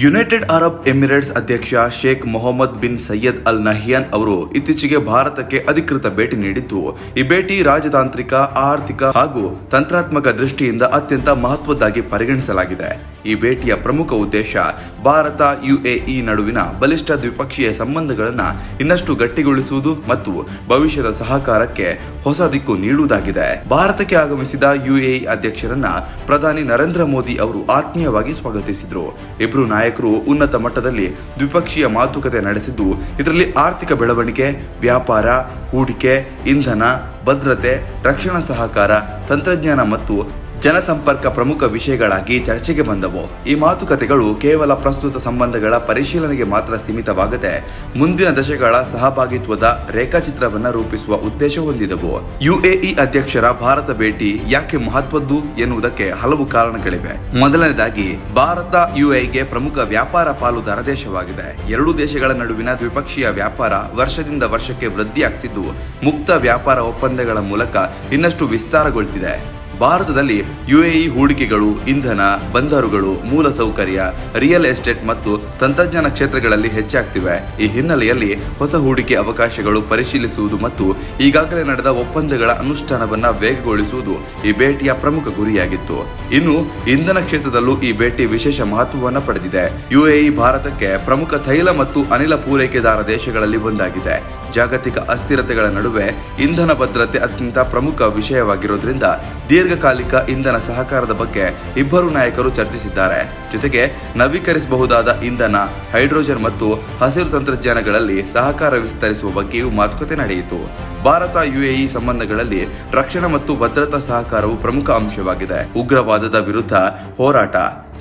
United Arab Emirates ಅಧ್ಯಕ್ಷ Sheikh Mohammed bin Syed Al Nahyan ಅವರು ಇತ್ತೀಚೆಗೆ ಭಾರತಕ್ಕೆ ಅಧಿಕೃತ ಭೇಟಿ ನೀಡಿದ್ದು, ಈ ಭೇಟಿ ರಾಜತಾಂತ್ರಿಕ, ಆರ್ಥಿಕ ಹಾಗೂ ತಂತ್ರಾತ್ಮಕ ದೃಷ್ಟಿಯಿಂದ ಅತ್ಯಂತ ಮಹತ್ವದ್ದಾಗಿ ಪರಿಗಣಿಸಲಾಗಿದೆ. ಈ ಭೇಟಿಯ ಪ್ರಮುಖ ಉದ್ದೇಶ ಭಾರತ ಯುಎಇ ನಡುವಿನ ಬಲಿಷ್ಠ ದ್ವಿಪಕ್ಷೀಯ ಸಂಬಂಧಗಳನ್ನು ಇನ್ನಷ್ಟು ಗಟ್ಟಿಗೊಳಿಸುವುದು ಮತ್ತು ಭವಿಷ್ಯದ ಸಹಕಾರಕ್ಕೆ ಹೊಸ ದಿಕ್ಕು ನೀಡುವುದಾಗಿದೆ. ಭಾರತಕ್ಕೆ ಆಗಮಿಸಿದ ಯುಎಇ ಅಧ್ಯಕ್ಷರನ್ನ ಪ್ರಧಾನಿ ನರೇಂದ್ರ ಮೋದಿ ಅವರು ಆತ್ಮೀಯವಾಗಿ ಸ್ವಾಗತಿಸಿದರು. ಇಬ್ಬರು ನಾಯಕರು ಉನ್ನತ ಮಟ್ಟದಲ್ಲಿ ದ್ವಿಪಕ್ಷೀಯ ಮಾತುಕತೆ ನಡೆಸಿದ್ದು, ಇದರಲ್ಲಿ ಆರ್ಥಿಕ ಬೆಳವಣಿಗೆ, ವ್ಯಾಪಾರ, ಹೂಡಿಕೆ, ಇಂಧನ, ಭದ್ರತೆ, ರಕ್ಷಣಾ ಸಹಕಾರ, ತಂತ್ರಜ್ಞಾನ ಮತ್ತು ಜನಸಂಪರ್ಕ ಪ್ರಮುಖ ವಿಷಯಗಳಾಗಿ ಚರ್ಚೆಗೆ ಬಂದವು. ಈ ಮಾತುಕತೆಗಳು ಕೇವಲ ಪ್ರಸ್ತುತ ಸಂಬಂಧಗಳ ಪರಿಶೀಲನೆಗೆ ಮಾತ್ರ ಸೀಮಿತವಾಗದೆ ಮುಂದಿನ ದಶಕಗಳ ಸಹಭಾಗಿತ್ವದ ರೇಖಾಚಿತ್ರವನ್ನು ರೂಪಿಸುವ ಉದ್ದೇಶ ಹೊಂದಿದವು. ಯುಎಇ ಅಧ್ಯಕ್ಷರ ಭಾರತ ಭೇಟಿ ಯಾಕೆ ಮಹತ್ವದ್ದು ಎನ್ನುವುದಕ್ಕೆ ಹಲವು ಕಾರಣಗಳಿವೆ. ಮೊದಲನೇದಾಗಿ, ಭಾರತ ಯುಎಇಗೆ ಪ್ರಮುಖ ವ್ಯಾಪಾರ ಪಾಲುದಾರ ದೇಶವಾಗಿದೆ. ಎರಡೂ ದೇಶಗಳ ನಡುವಿನ ದ್ವಿಪಕ್ಷೀಯ ವ್ಯಾಪಾರ ವರ್ಷದಿಂದ ವರ್ಷಕ್ಕೆ ವೃದ್ಧಿಯಾಗ್ತಿದ್ದು, ಮುಕ್ತ ವ್ಯಾಪಾರ ಒಪ್ಪಂದಗಳ ಮೂಲಕ ಇನ್ನಷ್ಟು ವಿಸ್ತಾರಗೊಳ್ಳುತ್ತಿದೆ. ಭಾರತದಲ್ಲಿ ಯುಎಇ ಹೂಡಿಕೆಗಳು ಇಂಧನ, ಬಂದರುಗಳು, ಮೂಲಸೌಕರ್ಯ, ರಿಯಲ್ ಎಸ್ಟೇಟ್ ಮತ್ತು ತಂತ್ರಜ್ಞಾನ ಕ್ಷೇತ್ರಗಳಲ್ಲಿ ಹೆಚ್ಚಾಗ್ತಿವೆ. ಈ ಹಿನ್ನೆಲೆಯಲ್ಲಿ ಹೊಸ ಹೂಡಿಕೆ ಅವಕಾಶಗಳು ಪರಿಶೀಲಿಸುವುದು ಮತ್ತು ಈಗಾಗಲೇ ನಡೆದ ಒಪ್ಪಂದಗಳ ಅನುಷ್ಠಾನವನ್ನು ವೇಗಗೊಳಿಸುವುದು ಈ ಭೇಟಿಯ ಪ್ರಮುಖ ಗುರಿಯಾಗಿತ್ತು. ಇನ್ನು ಇಂಧನ ಕ್ಷೇತ್ರದಲ್ಲೂ ಈ ಭೇಟಿ ವಿಶೇಷ ಮಹತ್ವವನ್ನು ಪಡೆದಿದೆ. ಯುಎಇ ಭಾರತಕ್ಕೆ ಪ್ರಮುಖ ತೈಲ ಮತ್ತು ಅನಿಲ ಪೂರೈಕೆದಾರ ದೇಶಗಳಲ್ಲಿ ಒಂದಾಗಿದೆ. ಜಾಗತಿಕ ಅಸ್ಥಿರತೆಗಳ ನಡುವೆ ಇಂಧನ ಭದ್ರತೆ ಅತ್ಯಂತ ಪ್ರಮುಖ ವಿಷಯವಾಗಿರೋದ್ರಿಂದ ದೀರ್ಘಕಾಲಿಕ ಇಂಧನ ಸಹಕಾರದ ಬಗ್ಗೆ ಇಬ್ಬರು ನಾಯಕರು ಚರ್ಚಿಸಿದ್ದಾರೆ. ಜೊತೆಗೆ ನವೀಕರಿಸಬಹುದಾದ ಇಂಧನ, ಹೈಡ್ರೋಜನ್ ಮತ್ತು ಹಸಿರು ತಂತ್ರಜ್ಞಾನಗಳಲ್ಲಿ ಸಹಕಾರ ವಿಸ್ತರಿಸುವ ಬಗ್ಗೆಯೂ ಮಾತುಕತೆ ನಡೆಯಿತು. ಭಾರತ ಯುಎಇ ಸಂಬಂಧಗಳಲ್ಲಿ ರಕ್ಷಣಾ ಮತ್ತು ಭದ್ರತಾ ಸಹಕಾರವು ಪ್ರಮುಖ ಅಂಶವಾಗಿದೆ. ಉಗ್ರವಾದದ ವಿರುದ್ಧ ಹೋರಾಟ,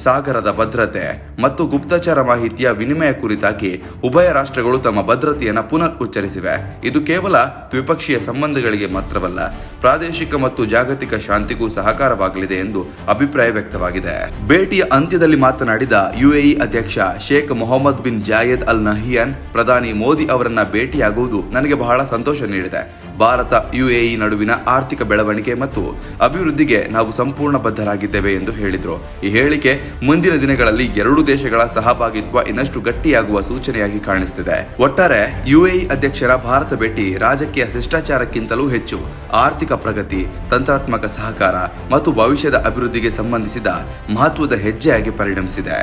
ಸಾಗರದ ಭದ್ರತೆ ಮತ್ತು ಗುಪ್ತಚರ ಮಾಹಿತಿಯ ವಿನಿಮಯ ಕುರಿತಾಗಿ ಉಭಯ ರಾಷ್ಟ್ರಗಳು ತಮ್ಮ ಭದ್ರತೆಯನ್ನು ಪುನರ್ ಉಚ್ಚರಿಸಿವೆ. ಇದು ಕೇವಲ ದ್ವಿಪಕ್ಷೀಯ ಸಂಬಂಧಗಳಿಗೆ ಮಾತ್ರವಲ್ಲ, ಪ್ರಾದೇಶಿಕ ಮತ್ತು ಜಾಗತಿಕ ಶಾಂತಿಗೂ ಸಹಕಾರವಾಗಲಿದೆ ಎಂದು ಅಭಿಪ್ರಾಯ ವ್ಯಕ್ತವಾಗಿದೆ. ಭೇಟಿಯ ಅಂತ್ಯದಲ್ಲಿ ಮಾತನಾಡಿದ ಯುಎಇ ಅಧ್ಯಕ್ಷ Sheikh Mohammed bin Zayed Al Nahyan, ಪ್ರಧಾನಿ ಮೋದಿ ಅವರನ್ನ ಭೇಟಿಯಾಗುವುದು ನನಗೆ ಬಹಳ ಸಂತೋಷ ನೀಡಿದೆ. ಭಾರತ ಯುಎಇ ನಡುವಿನ ಆರ್ಥಿಕ ಬೆಳವಣಿಗೆ ಮತ್ತು ಅಭಿವೃದ್ಧಿಗೆ ನಾವು ಸಂಪೂರ್ಣ ಬದ್ಧರಾಗಿದ್ದೇವೆ ಎಂದು ಹೇಳಿದರು. ಈ ಹೇಳಿಕೆ ಮುಂದಿನ ದಿನಗಳಲ್ಲಿ ಎರಡೂ ದೇಶಗಳ ಸಹಭಾಗಿತ್ವ ಇನ್ನಷ್ಟು ಗಟ್ಟಿಯಾಗುವ ಸೂಚನೆಯಾಗಿ ಕಾಣಿಸುತ್ತಿದೆ. ಒಟ್ಟಾರೆ ಯುಎಇ ಅಧ್ಯಕ್ಷರ ಭಾರತ ಭೇಟಿ ರಾಜಕೀಯ ಶಿಷ್ಟಾಚಾರಕ್ಕಿಂತಲೂ ಹೆಚ್ಚು ಆರ್ಥಿಕ ಪ್ರಗತಿ, ತಂತ್ರಾತ್ಮಕ ಸಹಕಾರ ಮತ್ತು ಭವಿಷ್ಯದ ಅಭಿವೃದ್ಧಿಗೆ ಸಂಬಂಧಿಸಿದ ಮಹತ್ವದ ಹೆಜ್ಜೆಯಾಗಿ ಪರಿಣಮಿಸಿದೆ.